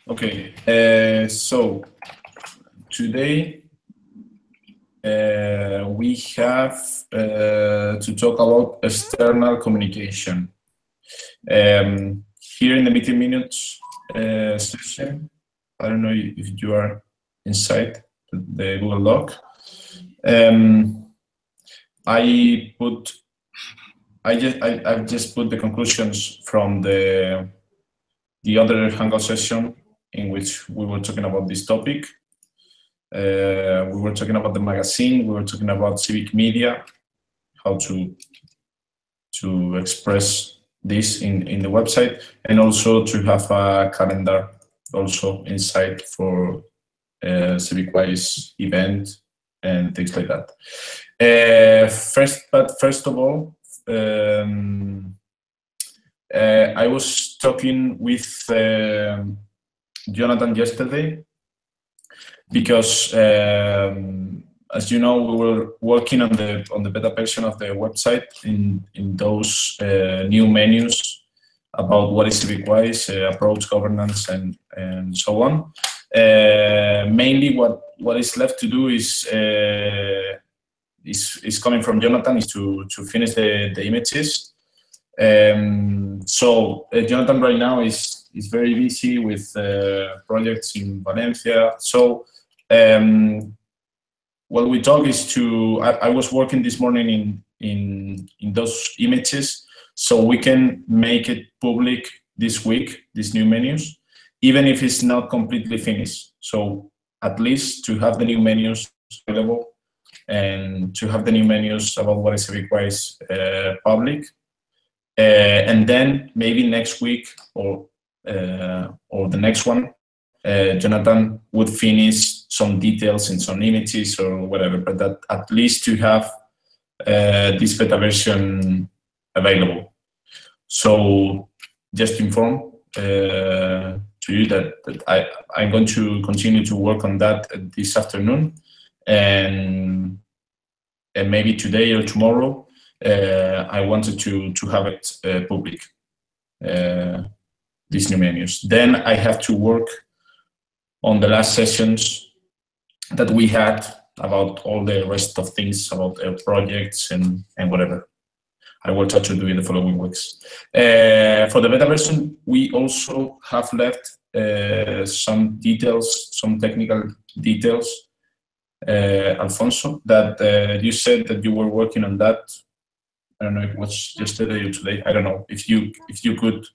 Okay, so today we have to talk about external communication. Here in the meeting minutes session, I don't know if you are inside the Google Doc. I've just put the conclusions from the other Hangout session in which we were talking about this topic. We were talking about the magazine, we were talking about civic media, how to express this in the website, and also to have a calendar also inside for CivicWise event and things like that. First of all, I was talking with Jonathan yesterday because, as you know, we were working on the beta version of the website in those new menus about what is CivicWise, approach, governance, and so on. Mainly, what is left to do is coming from Jonathan is to finish the images. So Jonathan right now is very busy with projects in Valencia. So what we talk is I was working this morning in those images, so we can make it public this week, these new menus, even if it's not completely finished. So at least to have the new menus available and to have the new menus about what is CivicWise public. And then maybe next week or the next one, Jonathan would finish some details in some images or whatever, but that at least to have this beta version available. So just to inform to you that I'm going to continue to work on that this afternoon, and maybe today or tomorrow. I wanted to have it public, these new menus. Then I have to work on the last sessions that we had about all the rest of things, about projects and whatever. I will try to do in the following weeks. For the beta version, we also have left some details, some technical details, Alfonso, that you said that you were working on that. I don't know if it was yesterday or today. I don't know if you could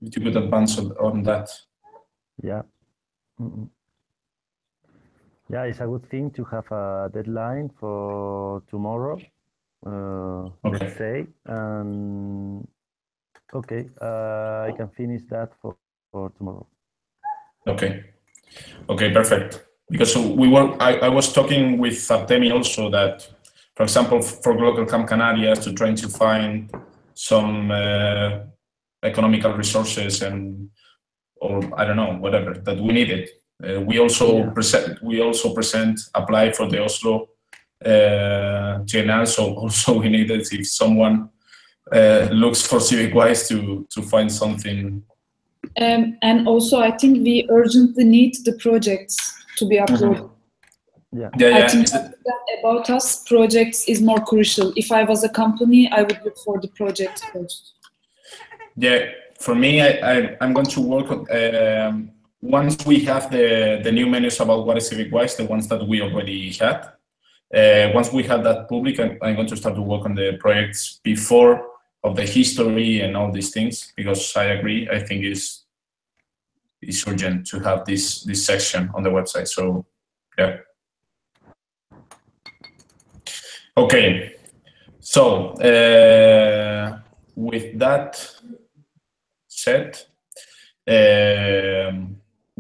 advance on that. Yeah. Yeah, it's a good thing to have a deadline for tomorrow. Okay. Let's say, okay, I can finish that for tomorrow. Okay. Okay, perfect. Because I was talking with Artemi also that, for example, for Global Camp Canarias, to trying to find some economical resources or I don't know, whatever that we needed. We also apply for the Oslo Triennale, so also we needed if someone looks for CivicWise to find something. And also, I think we urgently need the projects to be uploaded. Yeah. I think that about us, projects is more crucial. If I was a company, I would look for the project first. Yeah, for me, I'm going to work on, once we have the new menus about what is CivicWise, the ones that we already had. Once we have that public, I'm going to start to work on the projects before of the history and all these things, because I agree, I think it's urgent to have this section on the website. So, yeah. Okay, so with that said, we're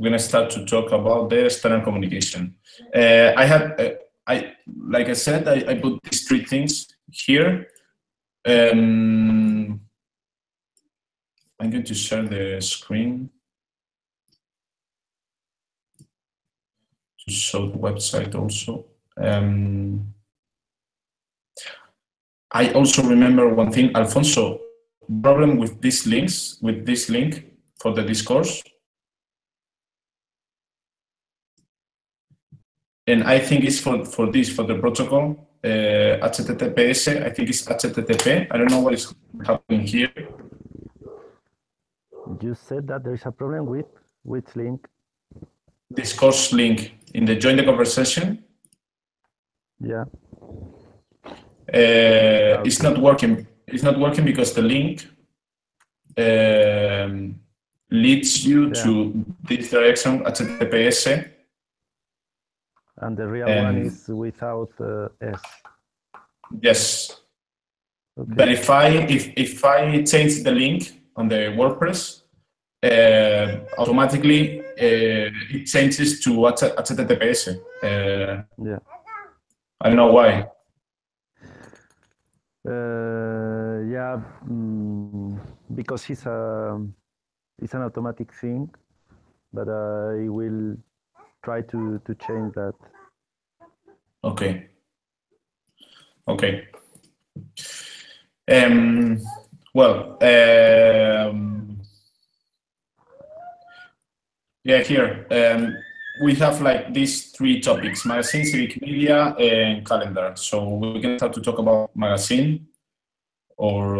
gonna start to talk about the external communication. Like I said, I put these three things here. I'm going to share the screen to show the website also. I also remember one thing, Alfonso, problem with these links, with this link for the discourse. and I think it's for the protocol HTTPS. I think it's HTTP. I don't know what is happening here. You said that there's a problem with which link? This course link in the join the conversation. Yeah. It's not working. It's not working because the link leads you to this direction HTTPS. And the real one is without S. Yes. Okay. But if I change the link on the WordPress, automatically it changes to HTTPS. Yeah. I don't know why. Yeah, because it's an automatic thing, but I will try to change that. Okay. Okay. Well, yeah, here we have like these three topics: magazine, civic media, and calendar. So we can start to talk about magazine, or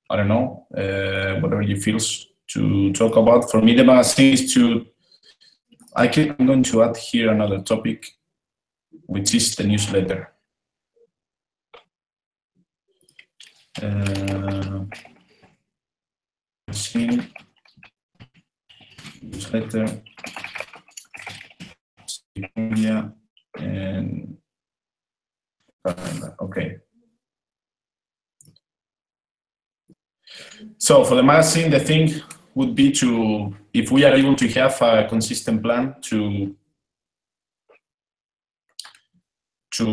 I don't know, whatever you feel to talk about. For me, the magazine is to. I'm going to add here another topic, which is the newsletter. Newsletter, media, and okay. So for the magazine, the thing would be to, if we are able to have a consistent plan to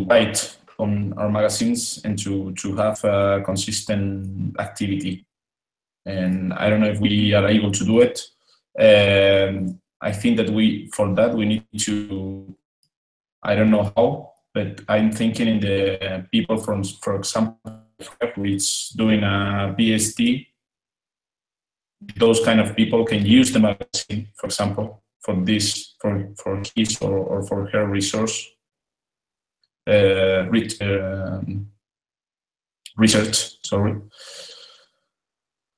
write on our magazines and to have a consistent activity. And I don't know if we are able to do it. I think that for that we need to, I don't know how, but I'm thinking in the people from, for example, who is doing a PhD, those kind of people can use the magazine, for example, for this, for his or for her resource. Research, sorry.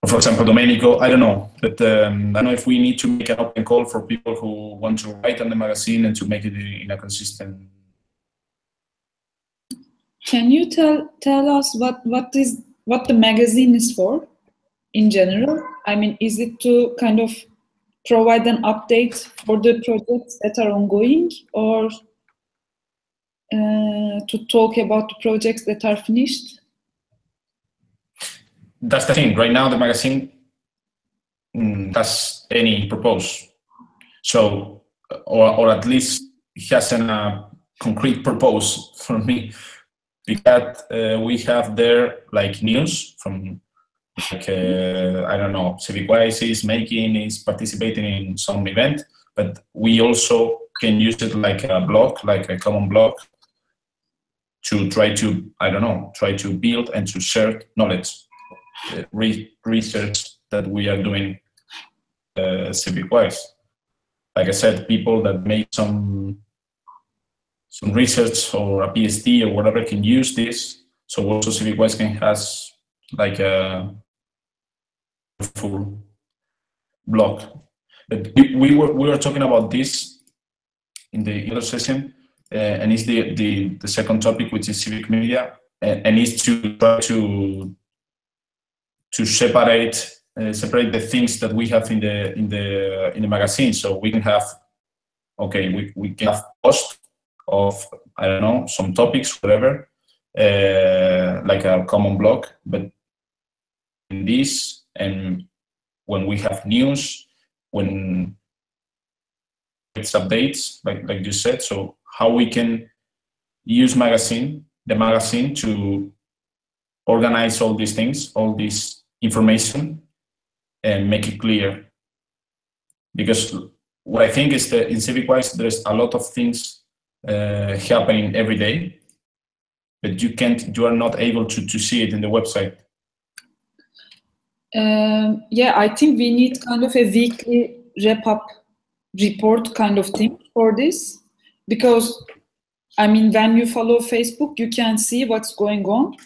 Or for example, Domenico, I don't know, but I don't know if we need to make an open call for people who want to write on the magazine and to make it in a consistent. Can you tell us what the magazine is for in general? I mean, is it to kind of provide an update for the projects that are ongoing, or to talk about the projects that are finished? That's the thing. Right now, the magazine has any purpose. So, or at least it has a concrete purpose for me, because we have there like news from, like I don't know, CivicWise is participating in some event, but we also can use it like a blog, like a common blog, to try to, I don't know, try to build and to share knowledge, research that we are doing CivicWise. Like I said, people that made some research or a PhD or whatever can use this. So also CivicWise can has like a full blog. But we were talking about this in the other session, and it's the second topic, which is civic media, and is to try to separate the things that we have in the magazine. So we can have, okay, we can have post of, I don't know, some topics, whatever, like a common blog, but in this, and when we have news, when it's updates, like you said, so how we can use the magazine to organize all these things, all this information, and make it clear. Because what I think is that in CivicWise, there's a lot of things happening every day, but you are not able to see it in the website. Yeah, I think we need kind of a weekly wrap-up report kind of thing for this, because I mean, when you follow Facebook, you can see what's going on.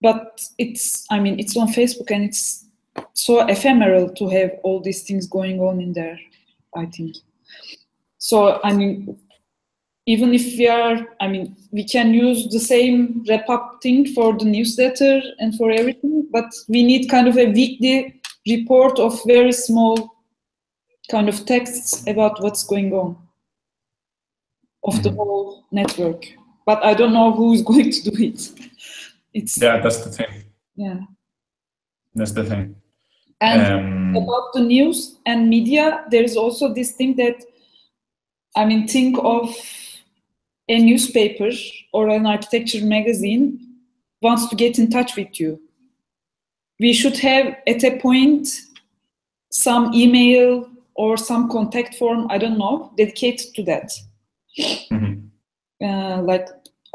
But it's on Facebook, and it's so ephemeral to have all these things going on in there, I think. So, I mean, even if we can use the same wrap-up thing for the newsletter and for everything, but we need kind of a weekly report of very small kind of texts about what's going on of the whole network. But I don't know who is going to do it. That's the thing. Yeah. That's the thing. And about the news and media, there is also this thing that, think of a newspaper or an architecture magazine wants to get in touch with you. We should have at a point some email or some contact form, I don't know, dedicated to that.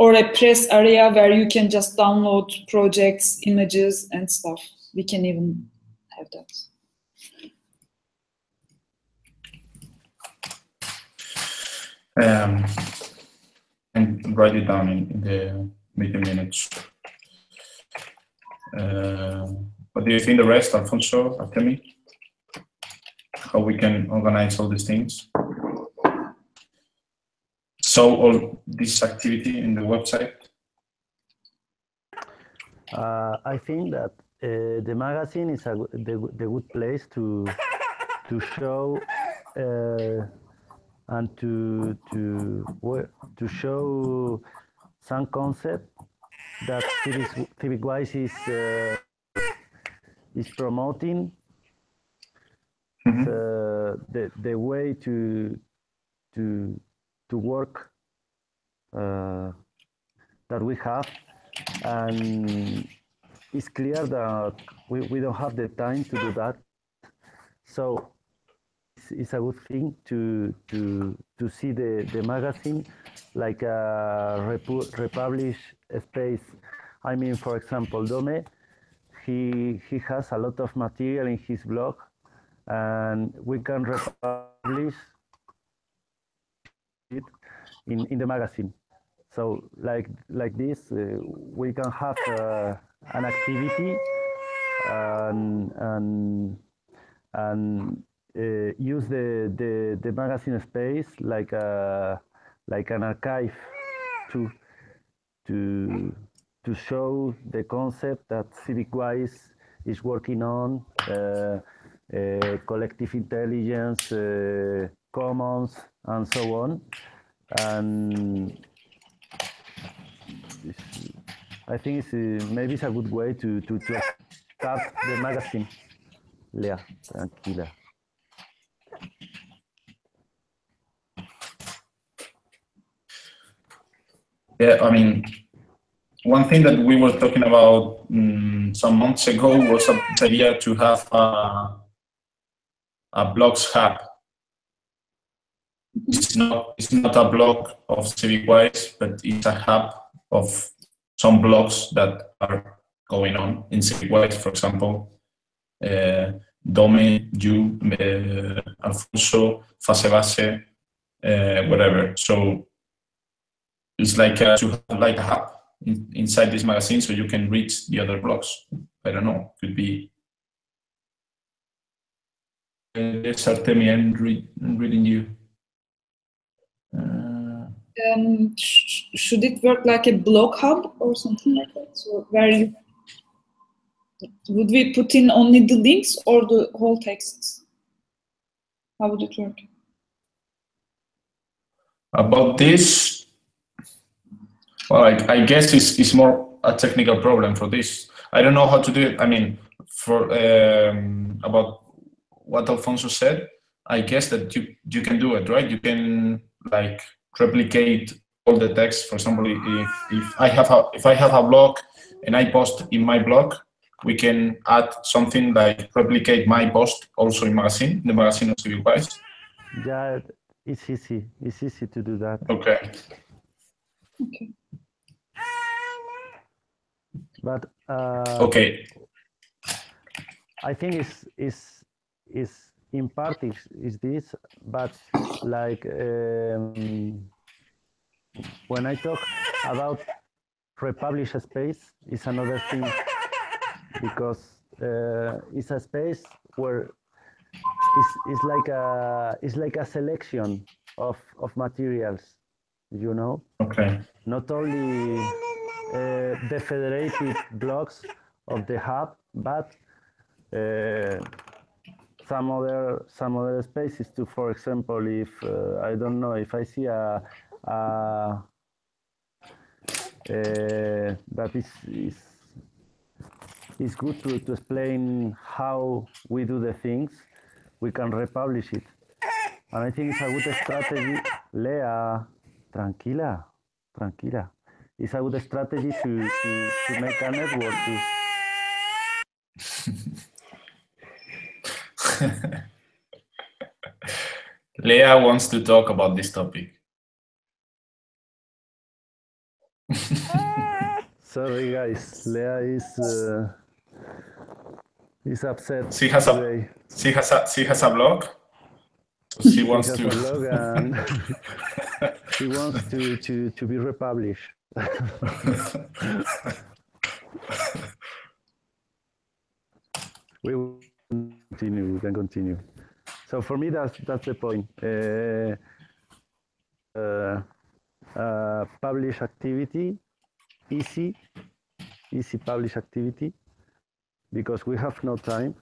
Or a press area where you can just download projects, images, and stuff. We can even have that. And write it down in the meeting minutes. What do you think the rest, Alfonso, Artemi? How we can organize all these things? So all this activity in the website? I think that the magazine is the good place to show and to show some concept that CivicWise is promoting. The way to work that we have, and it's clear that we don't have the time to do that. So it's a good thing to see the magazine like a republished space. I mean, for example, Dome, he has a lot of material in his blog, and we can republish it in the magazine. So like this, we can have an activity and use the magazine space like an archive to show the concept that CivicWise is working on, collective intelligence, commons, and so on. And I think maybe it's a good way to start the magazine. Lea, tranquila. Yeah, I mean, one thing that we were talking about some months ago was the idea to have a blogs hub. It's not a blog of CivicWise, but it's a hub of some blogs that are going on in CivicWise. For example, Dome, you, Alfonso, Fasebase, whatever. So it's like to have like a hub inside this magazine, so you can read the other blogs. I don't know, could be. Yes, Artemi, I'm reading you. Should it work like a blog hub or something like that? So where would we put in only the links or the whole texts? How would it work? About this, well, I guess it's more a technical problem for this. I don't know how to do it. I mean, for about what Alfonso said, I guess that you can do it, right? You can like replicate all the text. For example, if I have a blog and I post in my blog, we can add something like replicate my post also in the magazine of CivicWise. Yeah, it's easy. It's easy to do that. Okay. Okay. But okay. I think is in part is this, but like when I talk about republish a space, it's another thing, because it's a space where it's like a selection of materials, you know. Okay. Not only the federated blocks of the hub, but some other spaces too. For example, if I don't know, if I see that is good to explain how we do the things, we can republish it. And I think it's a good strategy. Lea, tranquila. It's a good strategy to make a network too. Lea wants to talk about this topic. Sorry, guys. Lea is upset She has today. She has a blog. So she wants to. A blog and she wants to be republished. We can continue. So for me, that's the point. Publish activity, easy publish activity, because we have no time,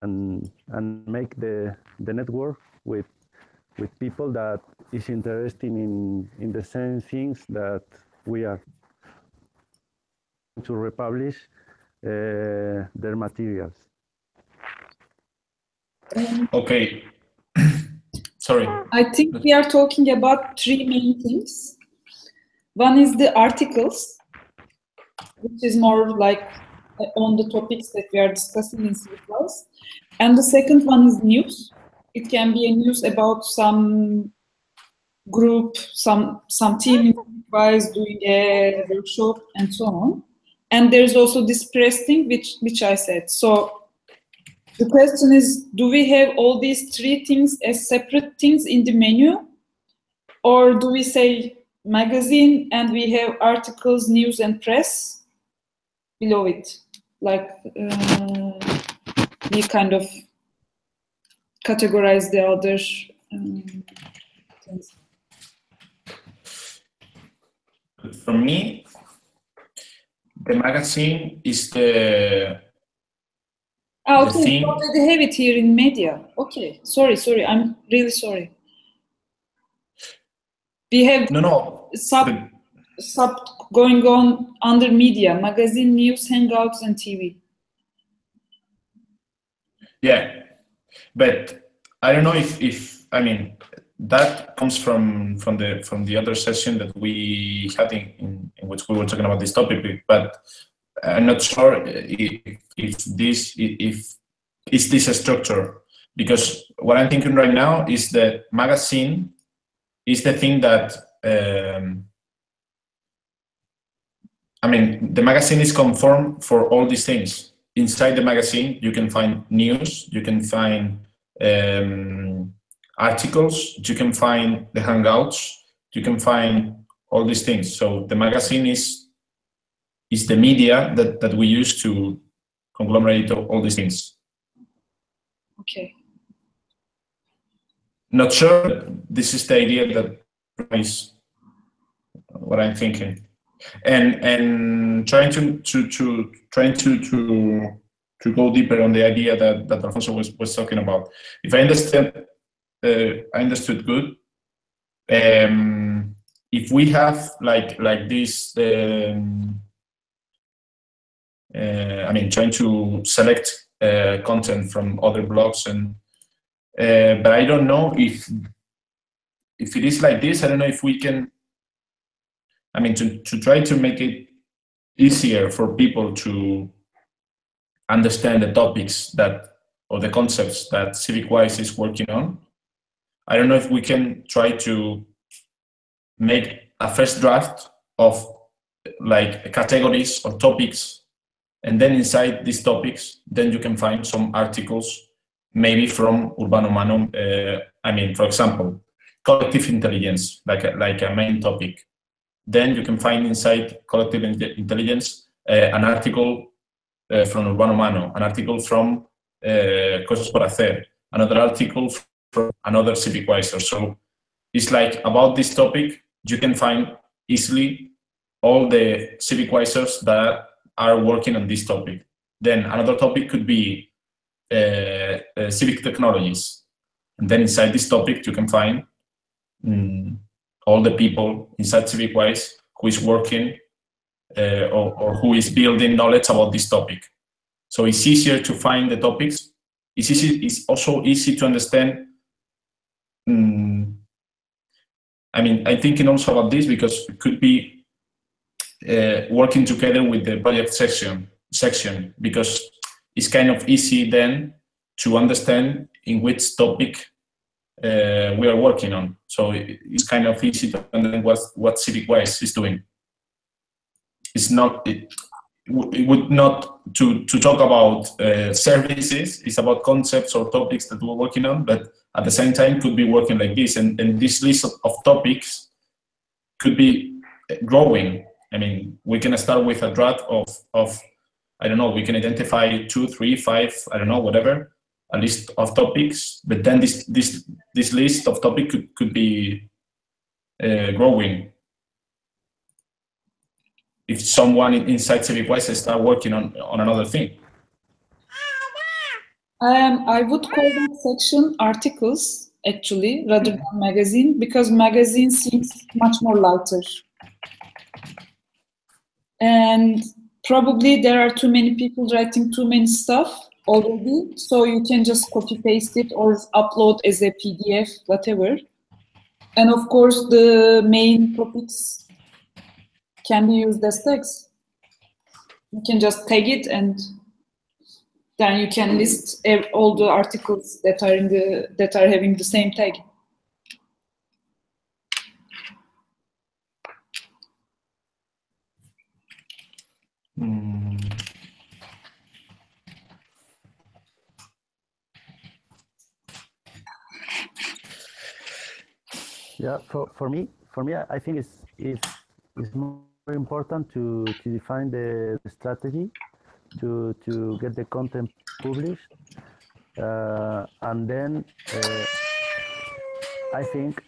and make the network with people that is interested in the same things that we are, to republish their materials. Okay. Sorry. I think we are talking about three main things. One is the articles, which is more like on the topics that we are discussing in C++. And the second one is news. It can be a news about some group, some team is doing a workshop and so on. And there's also this press thing, which I said. So the question is, do we have all these three things as separate things in the menu? Or do we say magazine and we have articles, news, and press below it? Like we kind of categorize the other things. For me, the magazine is the okay, thing. You already have it here in media. Okay, sorry, I'm really sorry. We have sub going on under media, magazine, news, hangouts, and TV. Yeah, but I don't know if I mean that comes from the other session that we had in which we were talking about this topic, but I'm not sure if this is a structure, because what I'm thinking right now is that magazine is the thing that I mean, the magazine is conform for all these things. Inside the magazine, you can find news, you can find articles, you can find the hangouts, you can find all these things. So the magazine is the media that we use to conglomerate all these things. Okay. Not sure. This is the idea that is what I'm thinking, and trying to go deeper on the idea that Alfonso was talking about. If I understood good. If we have like this, I mean, trying to select content from other blogs, and but I don't know if it is like this. I don't know if we can. I mean, to try to make it easier for people to understand the topics or the concepts that CivicWise is working on. I don't know if we can try to make a first draft of like categories or topics, and then inside these topics, then you can find some articles, maybe from Urbano Manu I mean, for example, collective intelligence, like a main topic. Then you can find inside collective intelligence an article from Urbano Humano, an article from Cosas por Hacer, another article from another CivicWiser. So it's like about this topic, you can find easily all the CivicWisers that are working on this topic. Then another topic could be civic technologies. And then inside this topic, you can find all the people inside CivicWise who is working or who is building knowledge about this topic. So it's easier to find the topics. It's also easy to understand. I mean, I'm thinking also about this because it could be working together with the project section because it's kind of easy then to understand in which topic we are working on. So it's kind of easy to understand what CivicWise is doing. It's not, it would not to talk about services, it's about concepts or topics that we're working on, but at the same time could be working like this. And this list of topics could be growing. I mean, we can start with a draft of I don't know, we can identify 2, 3, 5, I don't know, whatever, a list of topics, but then this list of topics could be growing. If someone inside CivicWise start working on another thing. I would call that section articles, actually, rather than magazine, because magazine seems much more lighter. And probably there are too many people writing too many stuff already, so you can just copy paste it or upload as a PDF, whatever. And of course, the main topics can be used as tags. You can just tag it, and then you can list all the articles that are having the same tag. Yeah, for me, I think it's more important to define the strategy to get the content published, and then I think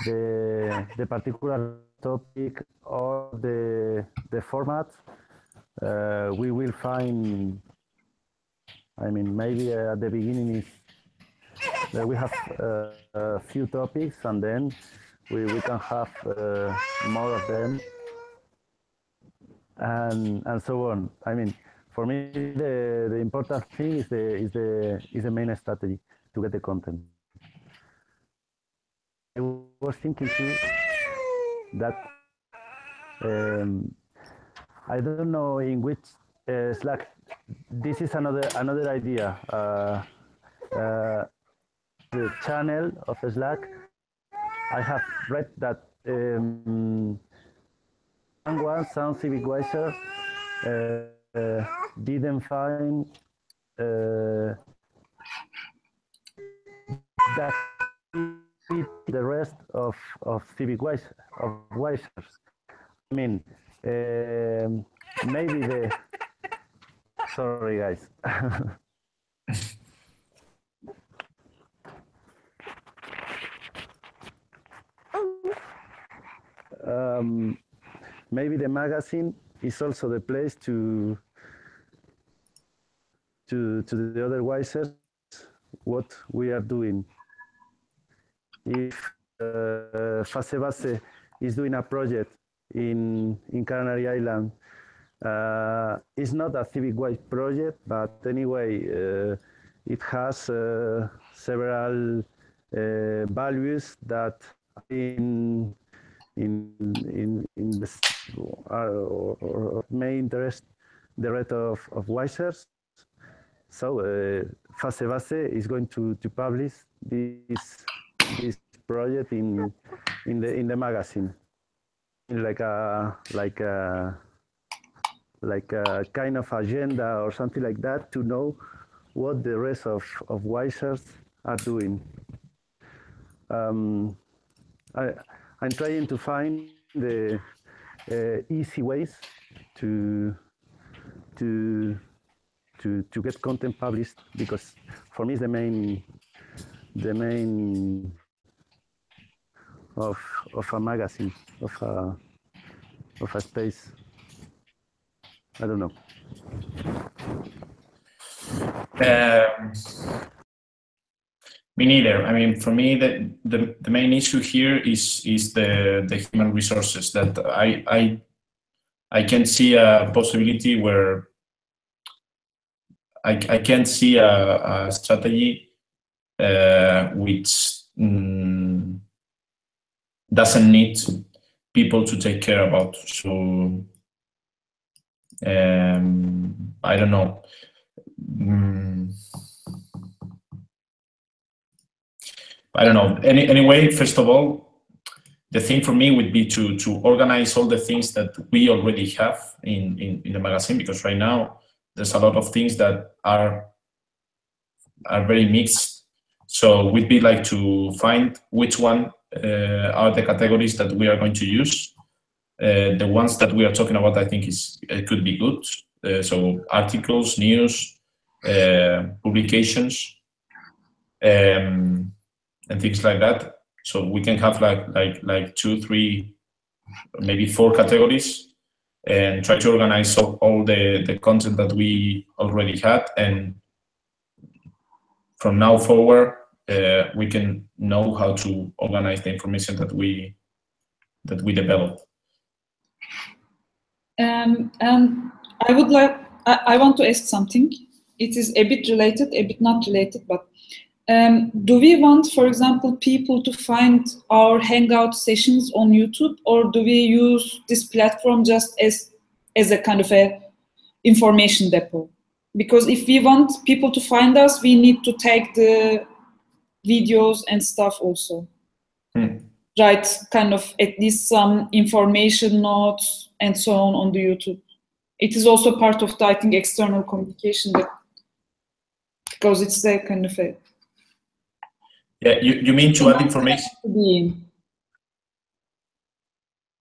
the particular topic or the format we will find. I mean, maybe at the beginning is that we have a few topics, and then we can have more of them, and so on. I mean, for me, the important thing is the main strategy to get the content. I was thinking too that I don't know in which Slack. This is another idea. The channel of Slack, I have read that some CivicWiser didn't find that the rest of CivicWisers. I mean, maybe the. Sorry, guys. Maybe the magazine is also the place to the other Wisers what we are doing. If FaseBase is doing a project in Canary Island, it's not a CivicWise project, but anyway, it has several values that in the or may interest the rest of Wisers. So FaseBase is going to publish this project in the magazine, like a kind of agenda or something like that, to know what the rest of Wisers are doing. I'm trying to find the easy ways to get content published, because for me it's the main of a magazine, of a space. I don't know. Me neither. I mean, for me, the main issue here is the human resources. That I can see a possibility where I can see a strategy which doesn't need people to take care about. So I don't know. I don't know. Anyway, first of all, the thing for me would be to organize all the things that we already have in the magazine, because right now there's a lot of things that are very mixed. So we'd be like to find which one are the categories that we are going to use. The ones that we are talking about, I think could be good. So articles, news, publications, and things like that. So we can have like 2, 3, maybe 4 categories, and try to organize all the content that we already had. And from now forward, we can know how to organize the information that we develop. And I want to ask something. It is a bit related, a bit not related, but do we want, for example, people to find our Hangout sessions on YouTube, or do we use this platform just as a kind of a information depot? Because if we want people to find us, we need to take the videos and stuff also. Right, kind of at least some information notes and so on the YouTube. It is also part of the, I think, external communication, because it's the kind of a... Yeah, you mean to add information? You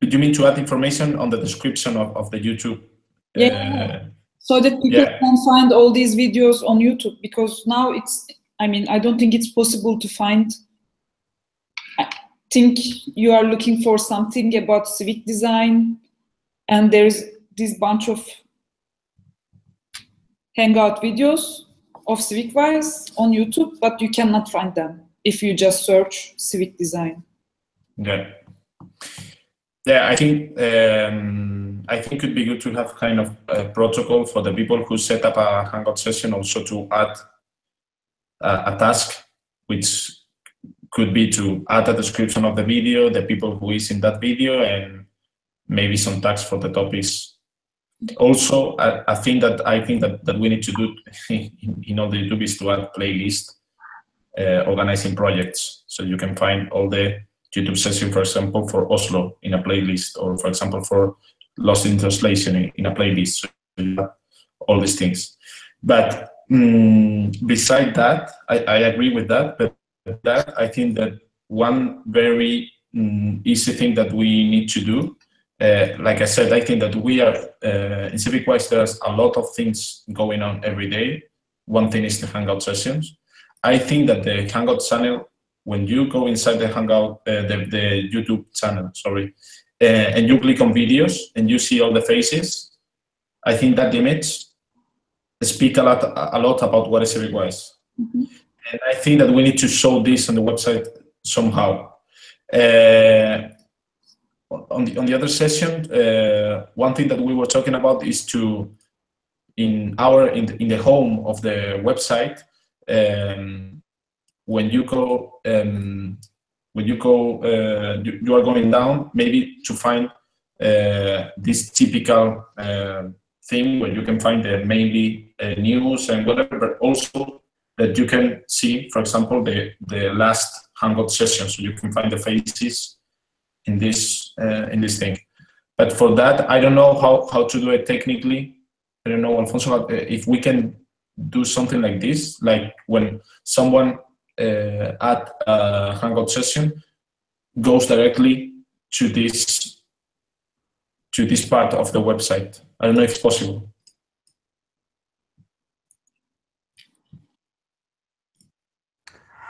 mean to add information on the description of the YouTube? Yeah, so that people can find all these videos on YouTube, because now it's, I mean, I don't think it's possible to find. I think you are looking for something about civic design, and there's this bunch of Hangout videos of CivicWise on YouTube, but you cannot find them if you just search civic design. Yeah, I think it would be good to have kind of a protocol for the people who set up a Hangout session, also to add a task, which could be to add a description of the video, the people who is in that video, and maybe some tags for the topics. Also, a thing that I think that we need to do in all the YouTube is to add playlist organizing projects. So you can find all the YouTube session, for example, for Oslo in a playlist, or for example, for Lost in Translation in a playlist. So all these things. But beside that, I agree with that. But I think that one very easy thing that we need to do, like I said, I think that we are, in CivicWise, there's a lot of things going on every day. One thing is the Hangout sessions. I think that the Hangout channel, when you go inside the Hangout, the YouTube channel, sorry, and you click on videos and you see all the faces, I think that image speak a lot about what is CivicWise. And I think that we need to show this on the website somehow. On the other session, one thing that we were talking about is to, in the home of the website, when you go, you are going down, maybe to find this typical thing where you can find the mainly news and whatever, but also that you can see, for example, the last Hangout session, so you can find the faces in this thing. But for that, I don't know how to do it technically. I don't know, Alfonso, if we can do something like this, like when someone add a Hangout session goes directly to this part of the website. I don't know if it's possible.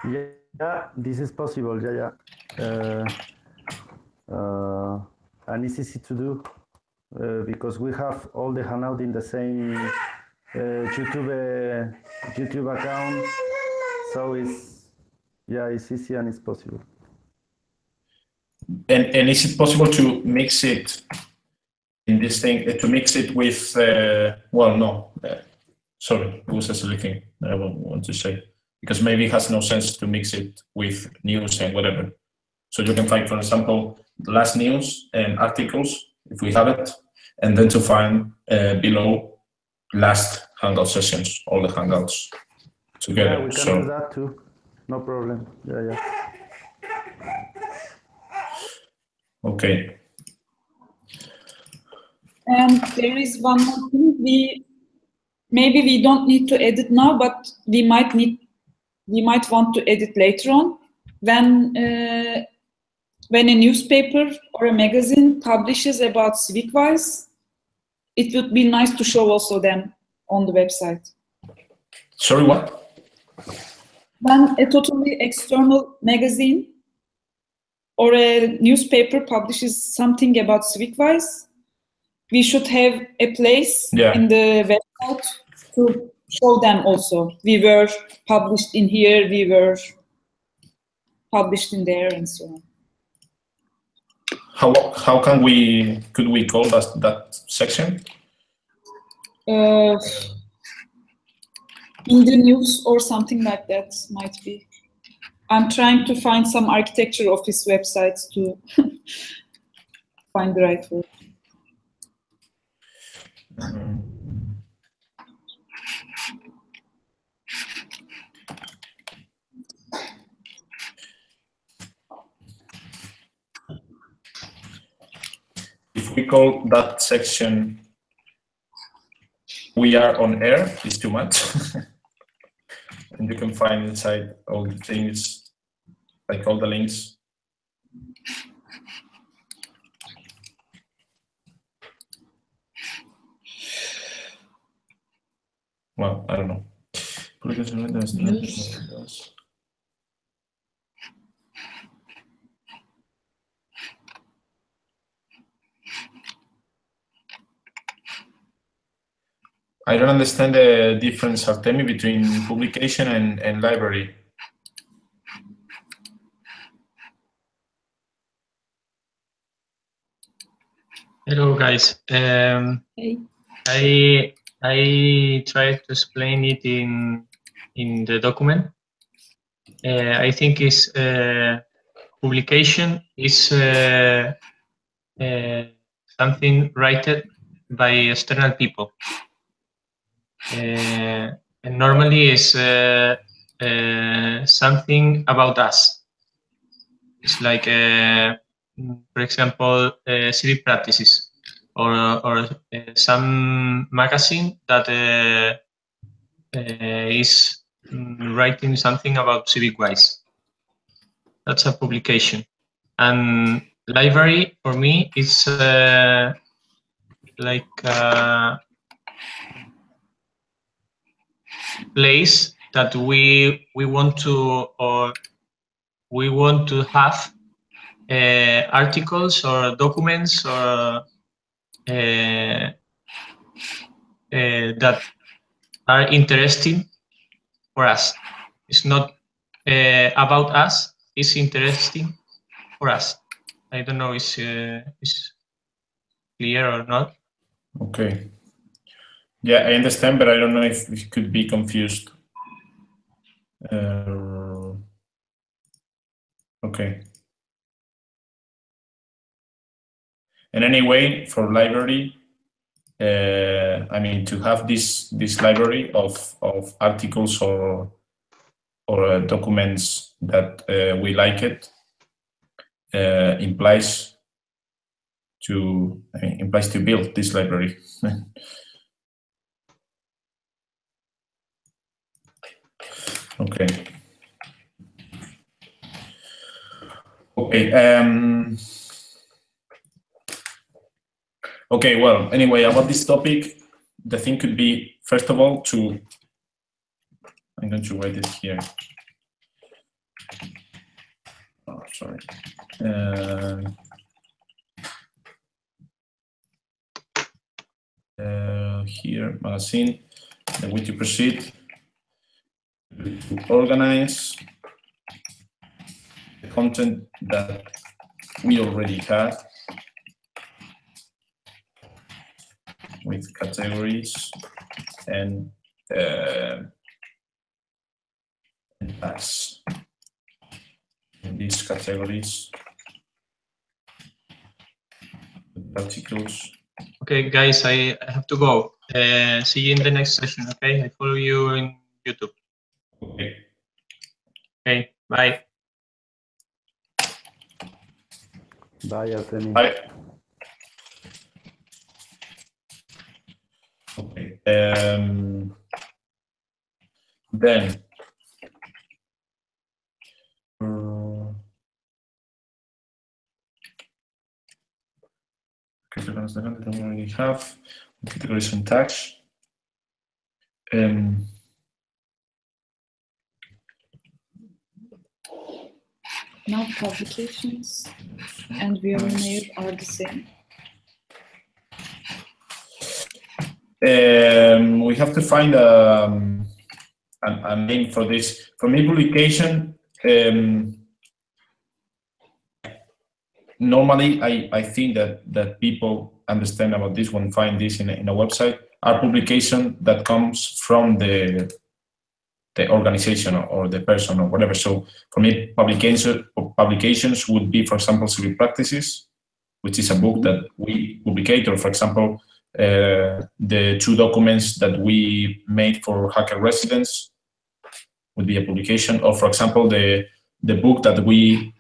Yeah, this is possible. Yeah. And it's easy to do because we have all the Hangout in the same YouTube account. So it's easy and it's possible. And is it possible to mix it in this thing? To mix it with well, no. Sorry, it was a silly thing I want to say, because maybe it has no sense to mix it with news and whatever. So you can find, for example, last news and articles, if we have it, and then to find below last Hangout sessions, all the Hangouts together. Yeah, we can do that too. No problem. Yeah. Okay. And there is one more thing. Maybe we don't need to edit now, but we might want to edit later on. When a newspaper or a magazine publishes about CivicWise, it would be nice to show also them on the website. Sorry, what? When a totally external magazine or a newspaper publishes something about CivicWise, we should have a place in the website to show them also. We were published in here, we were published in there, and so on. How could we call that section? In the news or something like that might be. I'm trying to find some architecture office websites to find the right word. If we call that section "We are on air," it's too much. And you can find inside all the things, like all the links. Well, I don't know. I don't understand the difference, Artemi, between publication and library. Hello, guys. Hey. I tried to explain it in the document. I think is publication is something written by external people. And normally is something about us. It's like, for example, civic practices, or some magazine that is writing something about CivicWise. That's a publication. And library for me is like a place that we want to have articles or documents or that are interesting for us. It's not about us. It's interesting for us. I don't know if it's clear or not. Okay. Yeah, I understand, but I don't know if it could be confused. Okay. And anyway, for library, I mean, to have this library of articles or documents that we like it implies to build this library. Okay. Okay. Okay. Well, anyway, about this topic, the thing could be, first of all, I'm going to write it here. Oh, sorry. Here, magazine, the way to proceed, to organize the content that we already have with categories and tags. In these categories, articles. Okay, guys, I have to go. See you in the next session, okay? I follow you in YouTube. Okay. Okay, bye. Bye, Artemi. Bye. Okay. Then. Categories that we already have. Categories and tags. Now publications and Violinair are the same. We have to find a name for this. For me, publication, normally I think that people understand about this when find this in a website, are publication that comes from the organization or the person or whatever. So for me, publications would be, for example, Civic Practices, which is a book that we publicate, or for example, the 2 documents that we made for Hacker Residents would be a publication, or for example, the book that we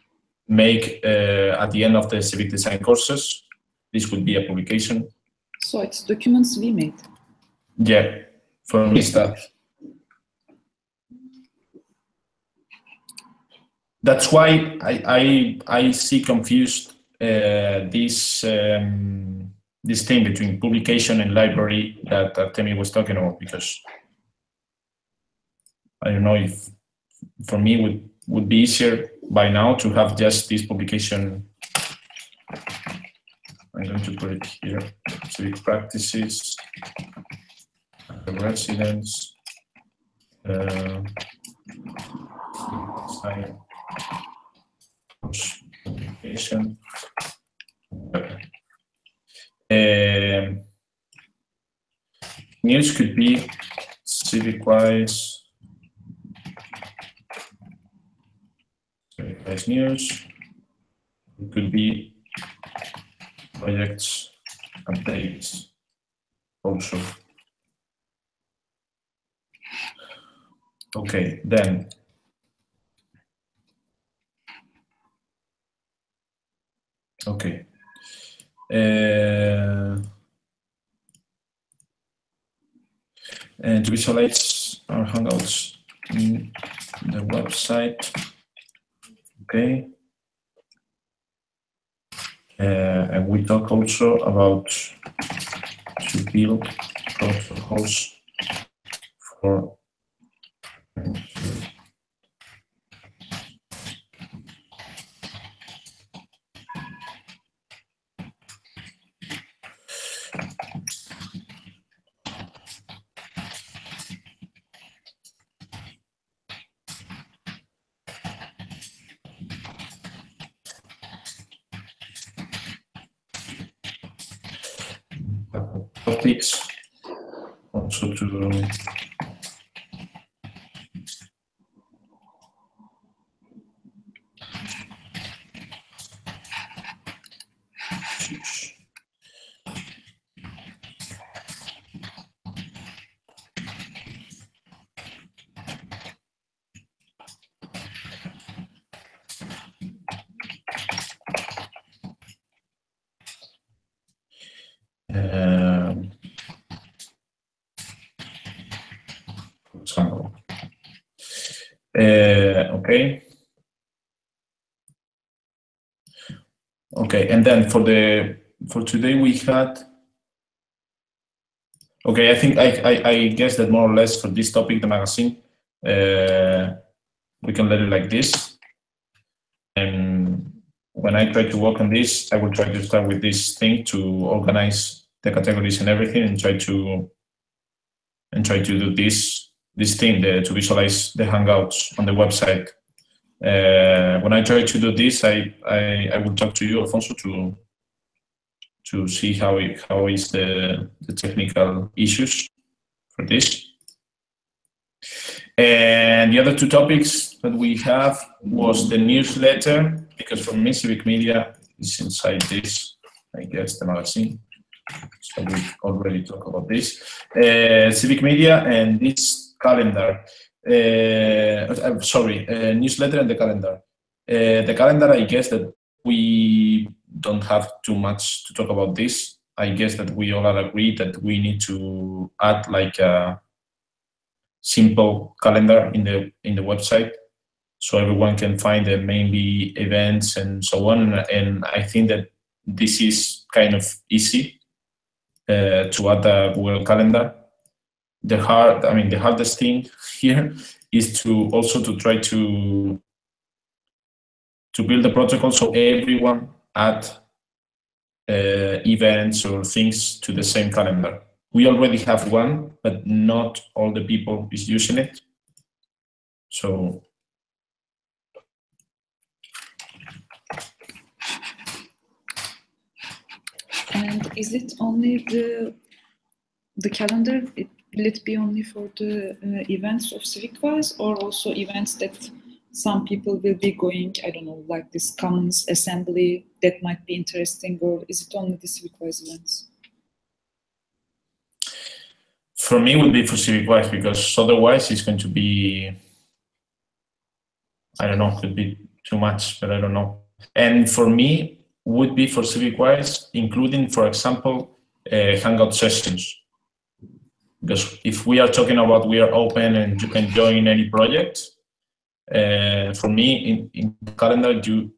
make at the end of the civic design courses. This would be a publication. So it's documents we made. Yeah, for me it's that. That's why I see confused this thing between publication and library that Artemi was talking about, because I don't know if for me would be easier by now to have just this publication. I'm going to put it here: Civic Practices, Residents, publication. News could be CivicWise. CivicWise news. It could be projects updates also. Okay, then. Okay. And to visualize our Hangouts in the website. Okay. And we talk also about to build protocols for topics, also to for example. Okay. Okay, and then for today we had. Okay, I think I guess that more or less for this topic, the magazine, we can let it like this. And when I try to work on this, I will try to start with this thing to organize the categories and everything, and try to do this thing to visualize the Hangouts on the website. When I try to do this, I will talk to you, Alfonso, to see how is the technical issues for this. And the other two topics that we have was the newsletter, because for me, Civic Media is inside this, I guess, the magazine. So we already talked about this. Civic Media and this calendar. Newsletter and the calendar. The calendar, I guess that we don't have too much to talk about this. I guess that we all are agreed that we need to add like a simple calendar in the website, so everyone can find the mainly events and so on. And I think that this is kind of easy to add a Google Calendar. The hardest thing here is to try to build the protocol so everyone add events or things to the same calendar. We already have one, but not all the people is using it. So and is it only the calendar? Will it be only for the events of CivicWise, or also events that some people will be going, I don't know, like this Commons Assembly that might be interesting, or is it only the CivicWise events? For me, it would be for CivicWise, because otherwise it's going to be, I don't know, could be too much, but I don't know. And for me, would be for CivicWise, including, for example, Hangout sessions. Because if we are talking about we are open and you can join any project, for me, in the calendar, you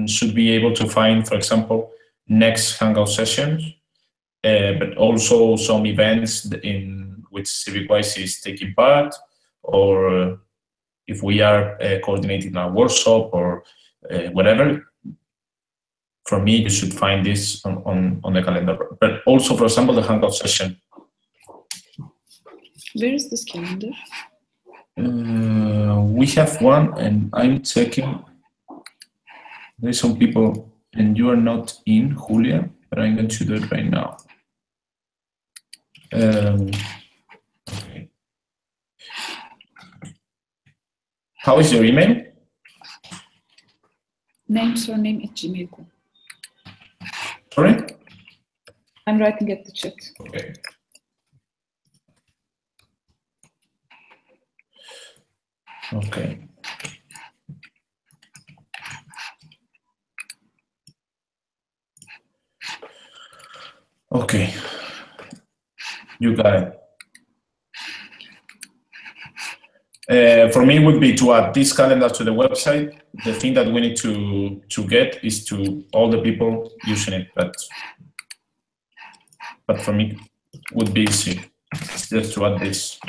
should be able to find, for example, next Hangout sessions, but also some events in which CivicWise is taking part, or if we are coordinating a workshop or whatever. For me, you should find this on the calendar. But also, for example, the Hangout session. Where is this calendar? We have one, and I'm checking. There's some people, and you are not in, Julia, but I'm going to do it right now. Okay. How is your email? Name, surname @gmail.com. Sorry? I'm writing at the chat. Okay. Okay. Okay. You got it. For me, it would be to add this calendar to the website. The thing that we need to get is to all the people using it, but for me, it would be easy. It's just to add this.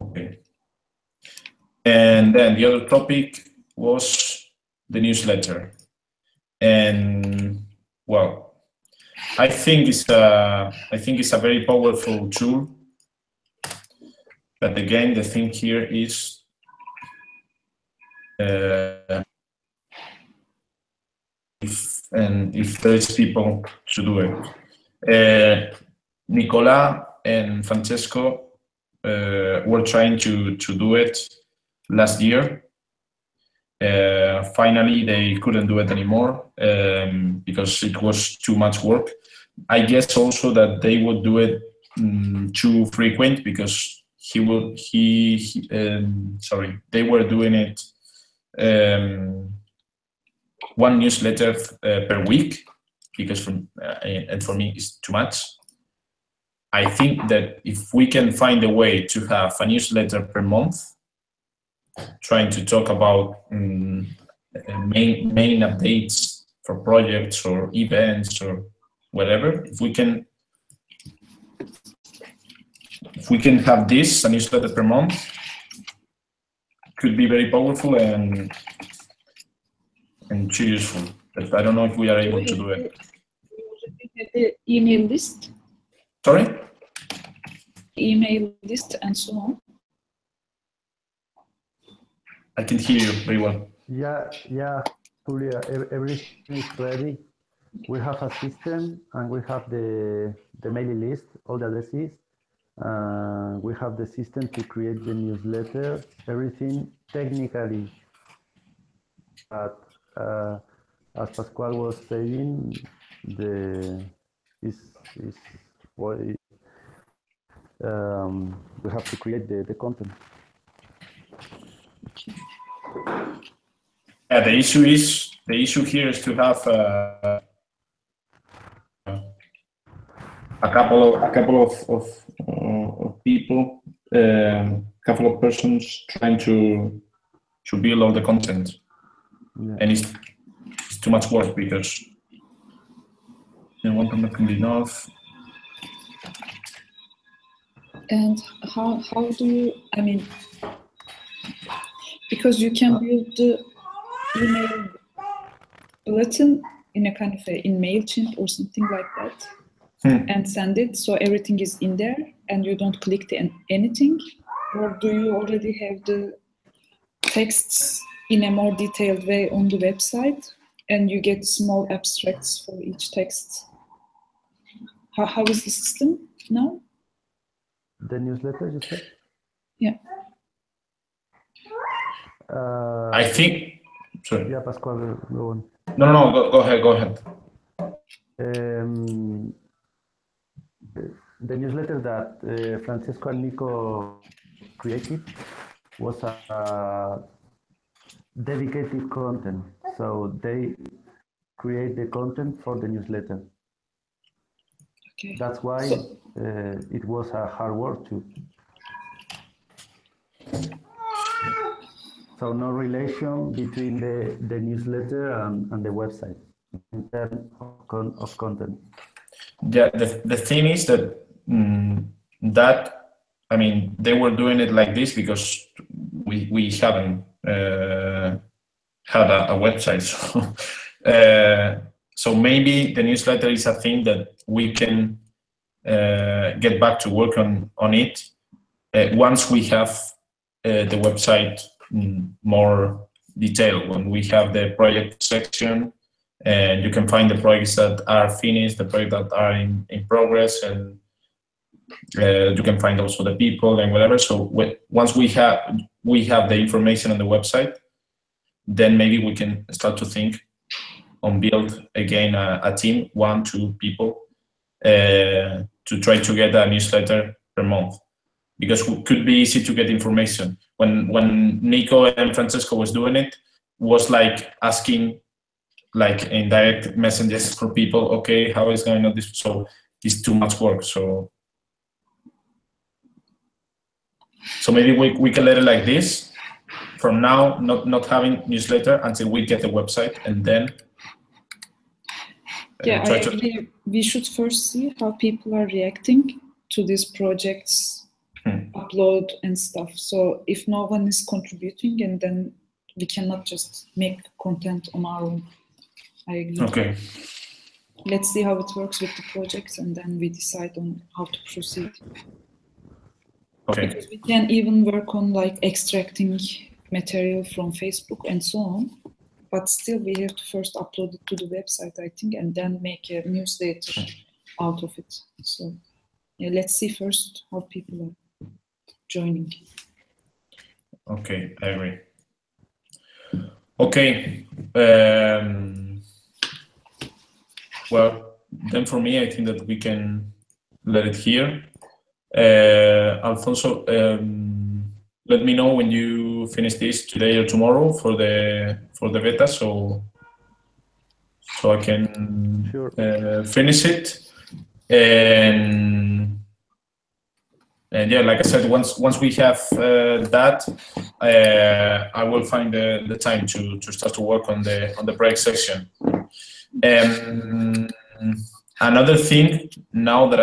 Okay. And then the other topic was the newsletter. And well, I think it's a very powerful tool. But again, the thing here is if there is people to do it. Nicola and Francesco were trying to do it last year. Finally, they couldn't do it anymore because it was too much work. I guess also that they would do it too frequent because they were doing it one newsletter per week, because and for me it's too much. I think that if we can find a way to have a newsletter per month, trying to talk about main updates for projects or events or whatever, if we can have this, a newsletter per month, could be very powerful and too useful. But I don't know if we are able to do it. The email list? Sorry? Email list and so on. I can hear you very well. Yeah, Julia, everything is ready. We have a system and we have the mailing list, all the addresses. We have the system to create the newsletter, everything technically. But as Pascual was saying, we have to create the content. Yeah, the issue here is to have a couple of people, couple of persons trying to build all the content, yeah. And it's too much work because one permit can be enough. And how do you? I mean, because you can build the email bulletin in a kind of in MailChimp or something like that, and send it, so everything is in there and you don't click anything, or do you already have the texts in a more detailed way on the website and you get small abstracts for each text? How is the system now? The newsletter, you said? Yeah. I think. Sorry. Yeah, Pascual, go on. No, go ahead. The newsletter that Francesco and Nico created was a dedicated content. So they create the content for the newsletter. Okay. That's why it was a hard work too. So no relation between the newsletter and the website in terms of content. Yeah, the thing is that I mean, they were doing it like this because we haven't had a website. So maybe the newsletter is a thing that we can get back to work on it once we have the website more detailed, when we have the project section and you can find the projects that are finished, the projects that are in progress, and you can find also the people and whatever. So once we have the information on the website, then maybe we can start to think on build again a team, 1-2 people, to try to get a newsletter per month, because it could be easy to get information. When Nico and Francesco was doing it, was like asking like in direct messages for people, okay, how is going on this? So it's too much work. So maybe we can let it like this from now, not having newsletter until we get the website, and then I agree. We should first see how people are reacting to these projects, upload and stuff. So if no one is contributing, and then we cannot just make content on our own. I agree. Okay. Let's see how it works with the projects, and then we decide on how to proceed. Okay. Because we can even work on like extracting material from Facebook and so on, but still we have to first upload it to the website, I think, and then make a newsletter out of it. So yeah, let's see first how people are joining. Okay, I agree. Okay. Well, then for me, I think that we can let it here. Alfonso, let me know when you finish this today or tomorrow for the beta, so I can finish it. And yeah, like I said, once we have that, I will find the time to start to work on the break section. Another thing, now that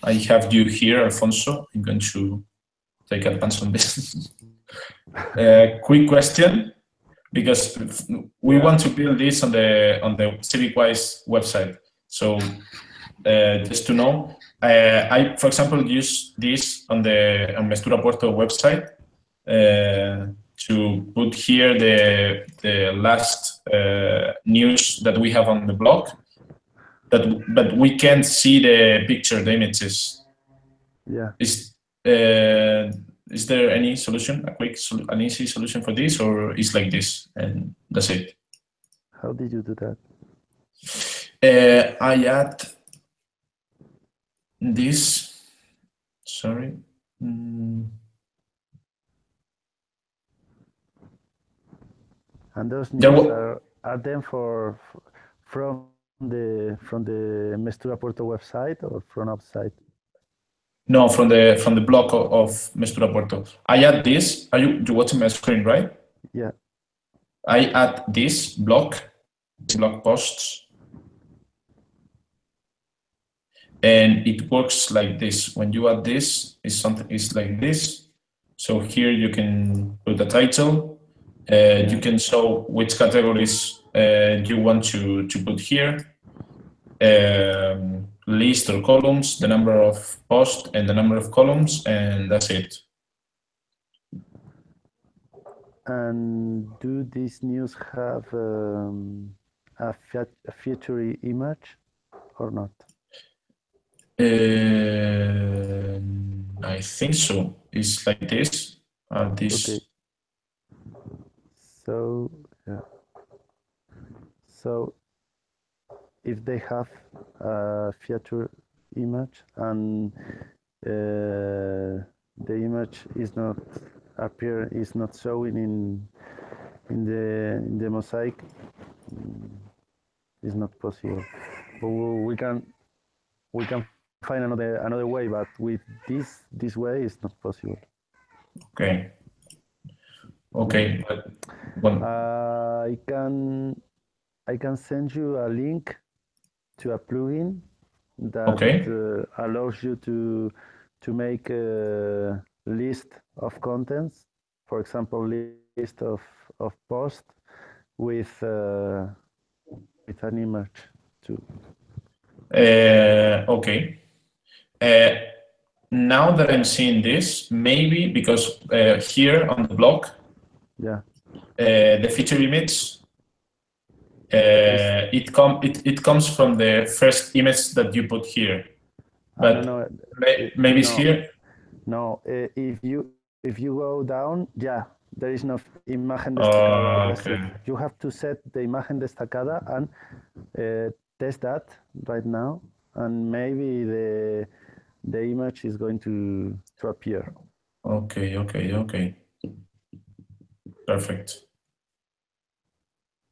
I have you here, Alfonso, I'm going to take advance on this. Quick question, because we want to build this on the CivicWise website. So just to know, I, for example, use this on Mestura Puerto website to put here the last news that we have on the blog. But we can't see the picture, the images. Yeah. Is there any solution, an easy solution for this, or is like this and that's it? How did you do that? I add this. Sorry. And those news are them from the Mestura Puerto website or from outside? No, from the blog of Mestura Puerto. I add this. Are you watching my screen, right? Yeah. I add this blog posts, and it works like this. When you add this, it's like this. So here you can put the title. You can show which categories you want to put here. List or columns, the number of posts and the number of columns, and that's it. And do these news have a feature image or not? I think so. It's like this. This. Okay. So yeah. So if they have a feature image and the image is not showing in the mosaic, it's not possible. But we can find another way, but with this way it's not possible. Okay. Okay, but I can send you a link to a plugin that allows you to make a list of contents, for example, list of posts with an image too. Okay. Now that I'm seeing this, maybe because here on the blog, yeah, the feature image. It comes from the first image that you put here, but maybe it's here. No, if you go down, yeah, there is no imagen destacada. Okay. You have to set the imagen destacada and test that right now, and maybe the image is going to appear. Okay. Perfect.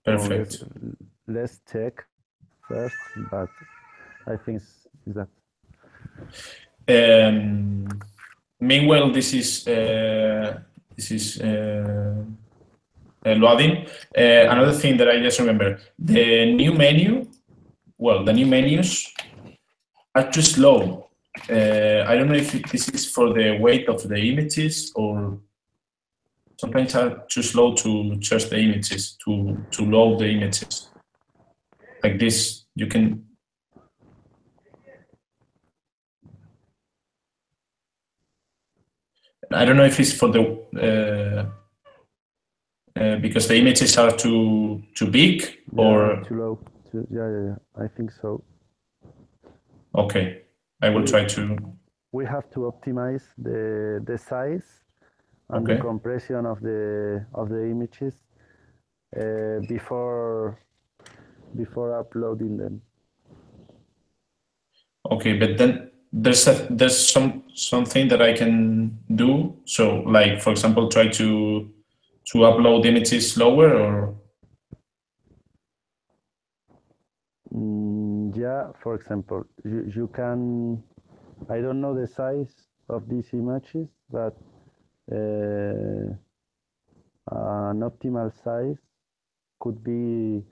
Perfect. Let's check first, but I think it's that. Meanwhile, this is loading. Another thing that I just remember: the new menu. Well, the new menus are too slow. I don't know if this is for the weight of the images or. Sometimes are too slow to search the images, to load the images. Like this, you can. I don't know if it's for the because the images are too big or too low. Yeah. I think so. Okay, I will try to. We have to optimize the size and the compression of the images before uploading them. Okay, but then there's something that I can do. So, like for example, try to upload images slower, or yeah, for example, you can, I don't know the size of these images, but an optimal size could be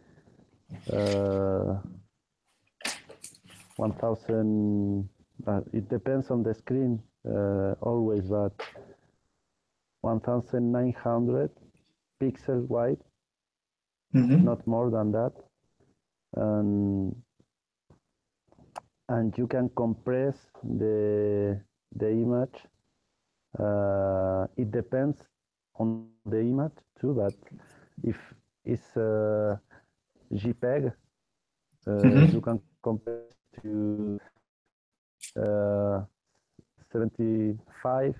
1000, it depends on the screen always, but 1900 pixels wide, not more than that. And you can compress the image. It depends on the image too, but if it's JPEG, you can compress to 75,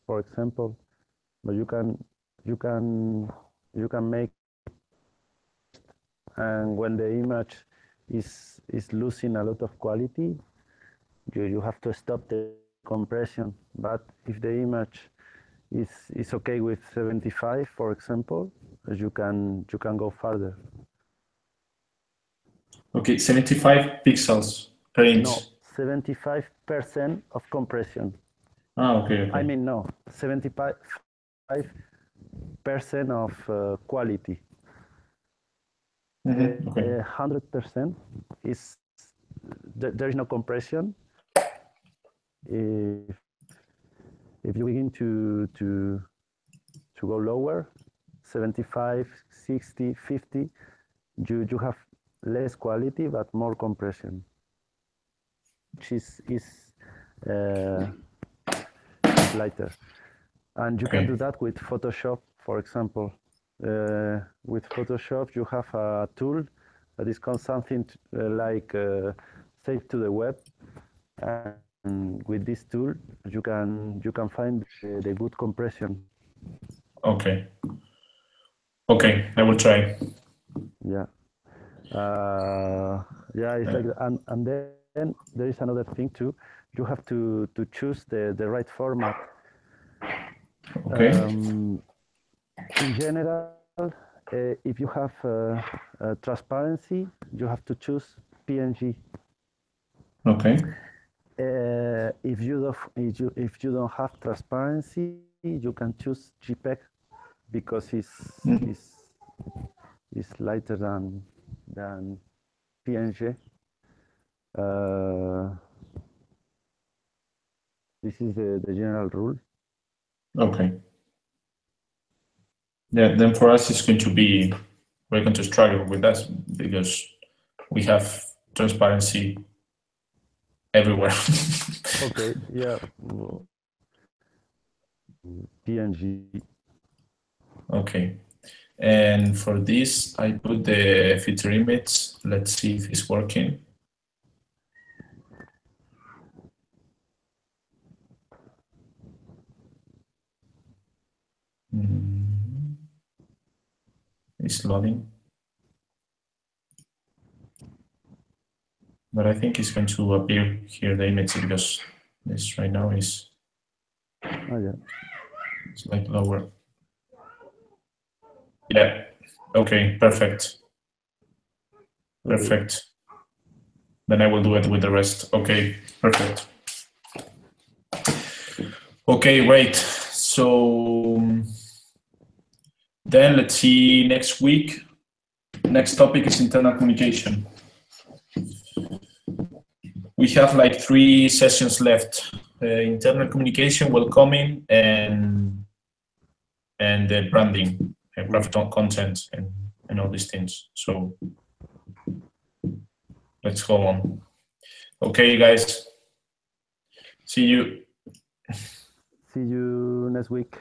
for example. But you can make, and when the image is losing a lot of quality, you have to stop the compression. But if the image is okay with 75, for example, you can go further. okay, 75 pixels per inch. No, 75% of compression. Okay. I mean, no, 75% of quality. Okay. 100% is there is no compression. If you begin to go lower, 75, 60, 50, you have less quality but more compression, which is lighter. And you can do that with Photoshop, for example. With Photoshop, you have a tool that is called something like Save to the Web. And with this tool, you can find the good compression. Okay. Okay, I will try. Yeah. Yeah, it's like, and then there is another thing too. You have to choose the right format. Okay. In general, if you have transparency, you have to choose PNG. Okay. If you don't have transparency, you can choose JPEG because it's lighter than PNG. This is the general rule. Okay. Yeah, then for us, we're going to struggle with that because we have transparency everywhere. Okay, yeah. PNG. Okay. And for this, I put the feature image. Let's see if it's working. It's loading. But I think it's going to appear here, the image, because this right now is it's like lower. Yeah. Okay, perfect. Perfect. Then I will do it with the rest. Okay, perfect. Okay, great. So then let's see next week. Next topic is internal communication. We have like 3 sessions left. Internal communication, welcoming, and the branding, graphic content, and all these things. So let's go on. Okay, guys. See you. See you next week.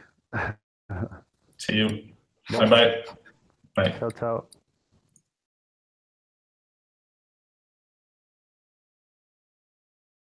See you. Bye-bye. Bye. Ciao, ciao.